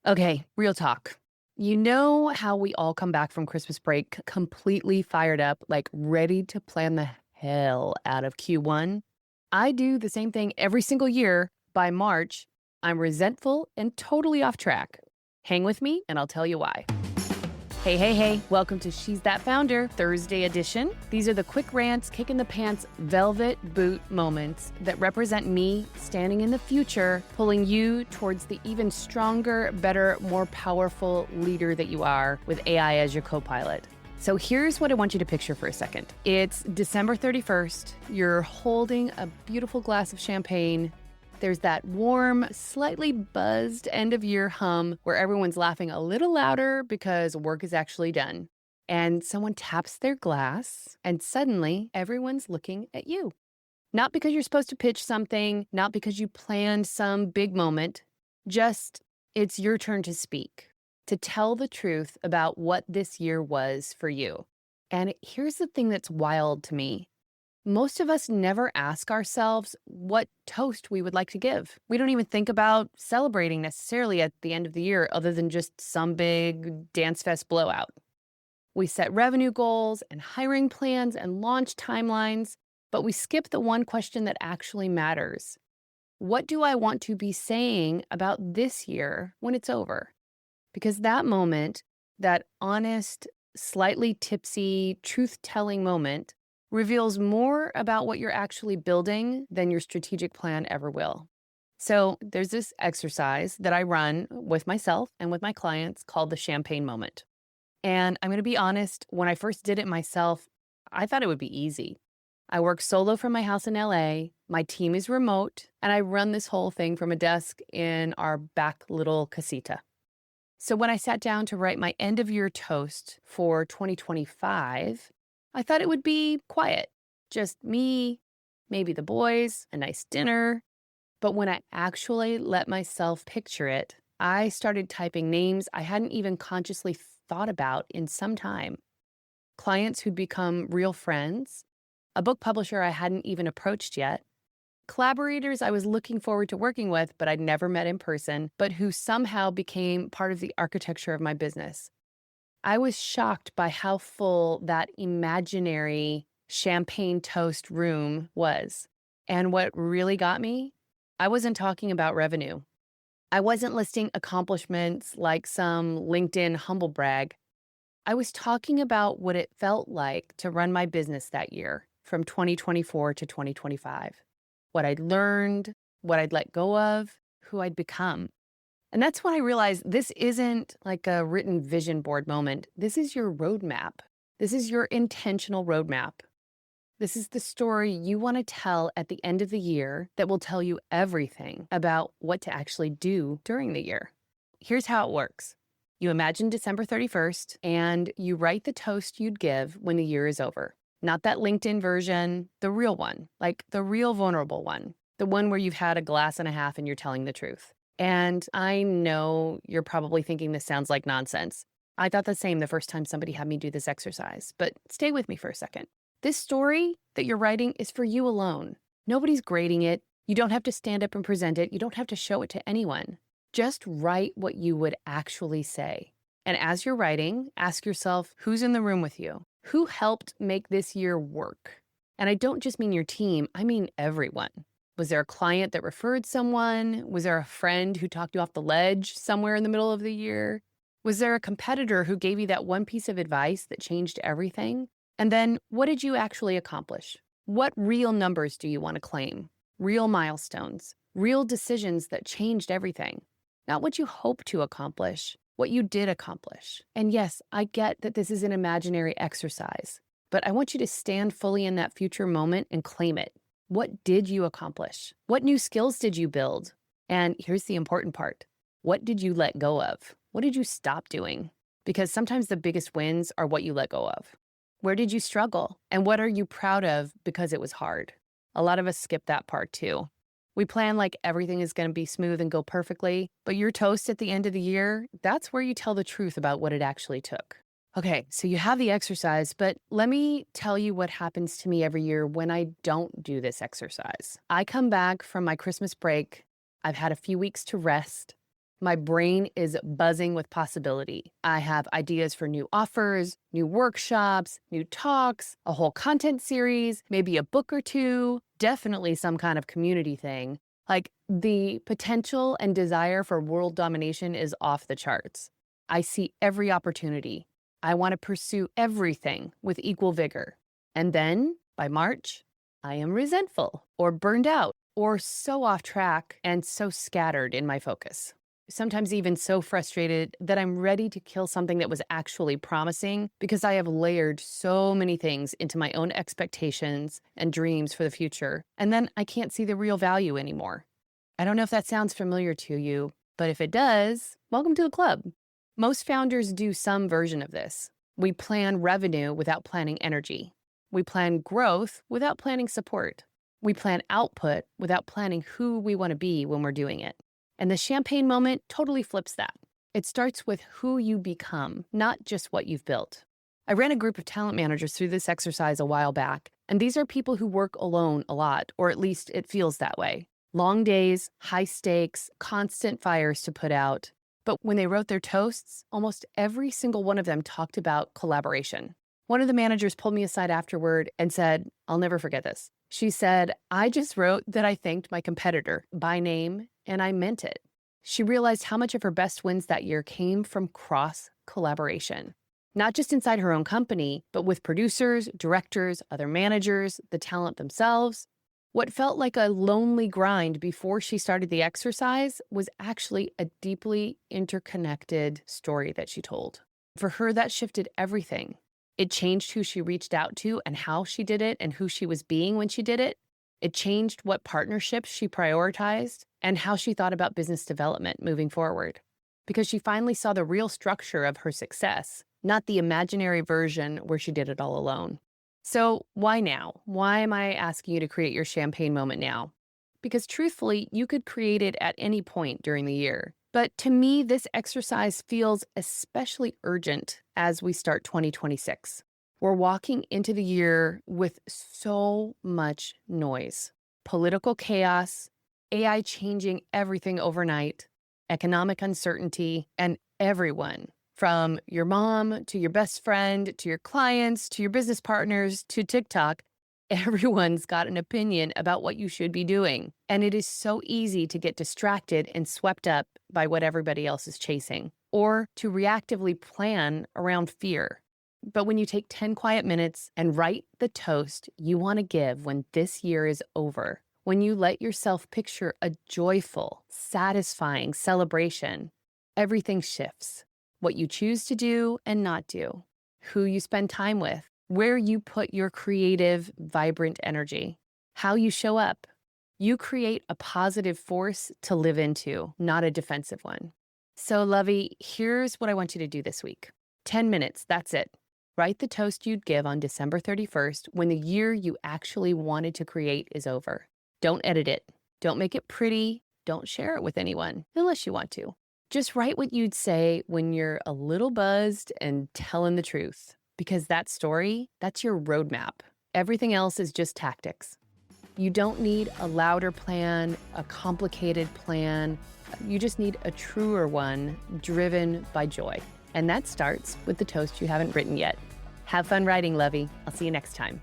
Okay, real talk. You know how we all come back from Christmas break completely fired up, like ready to plan the hell out of Q1? I do the same thing every single year. By March, I'm resentful and totally off track. Hang with me and I'll tell you why. Hey, hey, hey, welcome to She's That Founder, Thursday edition. These are the quick rants, kick in the pants, velvet boot moments that represent me standing in the future, pulling you towards the even stronger, better, more powerful leader that you are with AI as your co-pilot. So here's what I want you to picture for a second. It's December 31st. You're holding a beautiful glass of champagne. There's that warm, slightly buzzed end of year hum where everyone's laughing a little louder because work is actually done. And someone taps their glass, and suddenly everyone's looking at you. Not because you're supposed to pitch something, not because you planned some big moment, just it's your turn to speak, to tell the truth about what this year was for you. And here's the thing that's wild to me. Most of us never ask ourselves what toast we would like to give. We don't even think about celebrating necessarily at the end of the year other than just some big dance fest blowout. We set revenue goals and hiring plans and launch timelines, but we skip the one question that actually matters. What do I want to be saying about this year when it's over? Because that moment, that honest, slightly tipsy, truth-telling moment, reveals more about what you're actually building than your strategic plan ever will. So there's this exercise that I run with myself and with my clients called the champagne moment. And I'm going to be honest, when I first did it myself, I thought it would be easy. I work solo from my house in LA, my team is remote, and I run this whole thing from a desk in our back little casita. So when I sat down to write my end of year toast for 2025, I thought it would be quiet. Just me, maybe the boys, a nice dinner. But when I actually let myself picture it, I started typing names I hadn't even consciously thought about in some time. Clients who'd become real friends, a book publisher I hadn't even approached yet, collaborators I was looking forward to working with, but I'd never met in person, but who somehow became part of the architecture of my business. I was shocked by how full that imaginary champagne toast room was. And what really got me? I wasn't talking about revenue. I wasn't listing accomplishments like some LinkedIn humble brag. I was talking about what it felt like to run my business that year from 2024 to 2025. What I'd learned, what I'd let go of, who I'd become. And that's when I realized this isn't like a written vision board moment. This is your roadmap. This is your intentional roadmap. This is the story you want to tell at the end of the year that will tell you everything about what to actually do during the year. Here's how it works. You imagine December 31st and you write the toast you'd give when the year is over. Not that LinkedIn version, the real one, like the real vulnerable one, the one where you've had a glass and a half and you're telling the truth. And I know you're probably thinking this sounds like nonsense. I thought the same the first time somebody had me do this exercise, but stay with me for a second. This story that you're writing is for you alone. Nobody's grading it. You don't have to stand up and present it. You don't have to show it to anyone. Just write what you would actually say. And as you're writing, ask yourself, who's in the room with you? Who helped make this year work? And I don't just mean your team, I mean everyone. Was there a client that referred someone? Was there a friend who talked you off the ledge somewhere in the middle of the year? Was there a competitor who gave you that one piece of advice that changed everything? And then what did you actually accomplish? What real numbers do you want to claim? Real milestones, real decisions that changed everything. Not what you hope to accomplish, what you did accomplish. And yes, I get that this is an imaginary exercise, but I want you to stand fully in that future moment and claim it. What did you accomplish? What new skills did you build? And here's the important part. What did you let go of? What did you stop doing? Because sometimes the biggest wins are what you let go of. Where did you struggle? And what are you proud of because it was hard? A lot of us skip that part too. We plan like everything is going to be smooth and go perfectly, but your toast at the end of the year, that's where you tell the truth about what it actually took. Okay, so you have the exercise, but let me tell you what happens to me every year when I don't do this exercise. I come back from my Christmas break. I've had a few weeks to rest. My brain is buzzing with possibility. I have ideas for new offers, new workshops, new talks, a whole content series, maybe a book or two, definitely some kind of community thing. Like the potential and desire for world domination is off the charts. I see every opportunity. I want to pursue everything with equal vigor. And then, by March, I am resentful or burned out or so off track and so scattered in my focus. Sometimes even so frustrated that I'm ready to kill something that was actually promising because I have layered so many things into my own expectations and dreams for the future, and then I can't see the real value anymore. I don't know if that sounds familiar to you, but if it does, welcome to the club. Most founders do some version of this. We plan revenue without planning energy. We plan growth without planning support. We plan output without planning who we want to be when we're doing it. And the champagne moment totally flips that. It starts with who you become, not just what you've built. I ran a group of talent managers through this exercise a while back, and these are people who work alone a lot, or at least it feels that way. Long days, high stakes, constant fires to put out. But when they wrote their toasts, almost every single one of them talked about collaboration. One of the managers pulled me aside afterward and said, "I'll never forget this." She said, "I just wrote that I thanked my competitor by name, and I meant it." She realized how much of her best wins that year came from cross-collaboration. Not just inside her own company, but with producers, directors, other managers, the talent themselves. What felt like a lonely grind before she started the exercise was actually a deeply interconnected story that she told. For her, that shifted everything. It changed who she reached out to and how she did it and who she was being when she did it. It changed what partnerships she prioritized and how she thought about business development moving forward. Because she finally saw the real structure of her success, not the imaginary version where she did it all alone. So why now? Why am I asking you to create your champagne moment now? Because truthfully, you could create it at any point during the year. But to me, this exercise feels especially urgent as we start 2026. We're walking into the year with so much noise. Political chaos, AI changing everything overnight, economic uncertainty, and everyone, from your mom to your best friend to your clients to your business partners to TikTok, everyone's got an opinion about what you should be doing. And it is so easy to get distracted and swept up by what everybody else is chasing, or to reactively plan around fear. But when you take 10 quiet minutes and write the toast you want to give when this year is over, when you let yourself picture a joyful, satisfying celebration, everything shifts. What you choose to do and not do, who you spend time with, where you put your creative, vibrant energy, how you show up. You create a positive force to live into, not a defensive one. So, Lovey, here's what I want you to do this week. 10 minutes, that's it. Write the toast you'd give on December 31st when the year you actually wanted to create is over. Don't edit it. Don't make it pretty. Don't share it with anyone, unless you want to. Just write what you'd say when you're a little buzzed and telling the truth. Because that story, that's your roadmap. Everything else is just tactics. You don't need a louder plan, a complicated plan. You just need a truer one driven by joy. And that starts with the toast you haven't written yet. Have fun writing, Lovey. I'll see you next time.